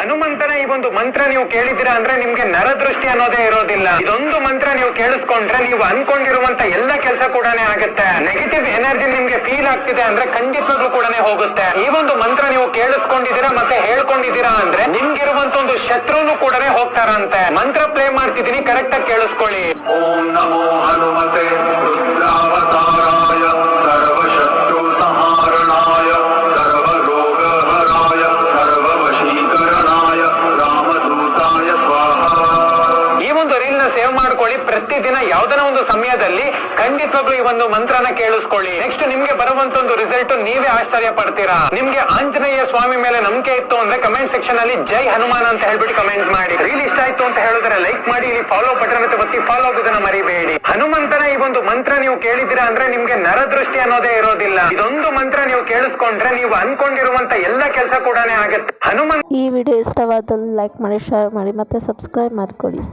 ಹನುಮಂತನ ಈ ಒಂದು ಮಂತ್ರ ನೀವು ಕೇಳಿದಿರಾ ಅಂದ್ರೆ ನಿಮ್ಗೆ ನರದೃಷ್ಟಿ ಅನ್ನೋದೇ ಇರೋದಿಲ್ಲ. ಇದೊಂದು ಮಂತ್ರ ನೀವು ಕೇಳಿಸ್ಕೊಂಡ್ರೆ ನೀವು ಅನ್ಕೊಂಡಿರುವಂತ ಎಲ್ಲ ಕೆಲಸ ಕೂಡ ಆಗುತ್ತೆ. ನೆಗೆಟಿವ್ ಎನರ್ಜಿ ನಿಮ್ಗೆ ಫೀಲ್ ಆಗ್ತಿದೆ ಅಂದ್ರೆ ಖಂಡಿತವಾಗ್ಲೂ ಕೂಡ ಹೋಗುತ್ತೆ. ಈ ಒಂದು ಮಂತ್ರ ನೀವು ಕೇಳಿಸ್ಕೊಂಡಿದ್ದೀರಾ ಮತ್ತೆ ಹೇಳ್ಕೊಂಡಿದ್ದೀರಾ ಅಂದ್ರೆ ನಿಮ್ಗಿರುವಂತ ಒಂದು ಶತ್ರುನು ಕೂಡ ಹೋಗ್ತಾರಂತೆ. ಮಂತ್ರ ಪ್ಲೇ ಮಾಡ್ತಿದ್ದೀನಿ, ಕರೆಕ್ಟ್ ಆಗಿ ಕೇಳಿಸ್ಕೊಳ್ಳಿ. ಓಂ ನಮೋ ಹನುಮತೆ ರುದ್ರಾವತಾರಾಯ ಸರ್ವಶತ್ರು ಸಂಹಾರಣಾಯ ಸರ್ವರೋಗಹರಾಯ ಸರ್ವವಶೀಕರಣಾಯ ರಾಮದೂತಾಯ ಸ್ವಾಹ. ಈ ಒಂದು ರೀಲ್ ನ ಸೇವ್ ಮಾಡ್ಕೊಳ್ಳಿ. ಪ್ರತಿದಿನ ಯಾವ್ದನ ಒಂದು ಸಮಯದಲ್ಲಿ ಖಂಡಿತವಾಗ್ಲೂ ಈ ಒಂದು ಮಂತ್ರನ ಕೇಳಿಸ್ಕೊಳ್ಳಿ. ನೆಕ್ಸ್ಟ್ ನಿಮ್ಗೆ ಬರುವಂತ ಒಂದು ರಿಸಲ್ಟ್ ನೀವೇ ಆಶ್ಚರ್ಯ ಪಡ್ತೀರಾ. ನಿಮ್ಗೆ ಆಂಜನೇಯ ಸ್ವಾಮಿ ಮೇಲೆ ನಂಬಿಕೆ ಇತ್ತು ಅಂದ್ರೆ ಕಮೆಂಟ್ ಸೆಕ್ಷನ್ ಅಲ್ಲಿ ಜೈ ಹನುಮಾನ್ ಅಂತ ಹೇಳ್ಬಿಟ್ಟು ಕಮೆಂಟ್ ಮಾಡಿ. ರೀಲ್ ಇಷ್ಟ ಆಯ್ತು ಅಂತ ಹೇಳಿದ್ರೆ ಲೈಕ್ ಮಾಡಿ, ಇಲ್ಲಿ ಫಾಲೋ ಬಟನ್ ಮತ್ತೆ ಒತ್ತಿ ಫಾಲೋ ಆಗೋದನ್ನ ಮರಿಬೇಡಿ. ಹನುಮಂತನ ಈ ಒಂದು ಮಂತ್ರ ನೀವು ಕೇಳಿದಿರಾ ಅಂದ್ರೆ ನಿಮ್ಗೆ ನರದೃಷ್ಟಿ ಅನ್ನೋದೇ ಇರೋದಿಲ್ಲ. ಇದೊಂದು ಮಂತ್ರ ನೀವು ಕೇಳಿಸ್ಕೊಂಡ್ರೆ ನೀವು ಅನ್ಕೊಂಡಿರುವಂತ ಎಲ್ಲ ಕೆಲಸ ಕೂಡ ಆಗುತ್ತೆ. ಈ ವಿಡಿಯೋ ಇಷ್ಟವಾದಲ್ಲಿ ಲೈಕ್ ಮಾಡಿ, ಶೇರ್ ಮಾಡಿ ಮತ್ತೆ ಸಬ್ಸ್ಕ್ರೈಬ್ ಮಾಡ್ಕೊಳ್ಳಿ.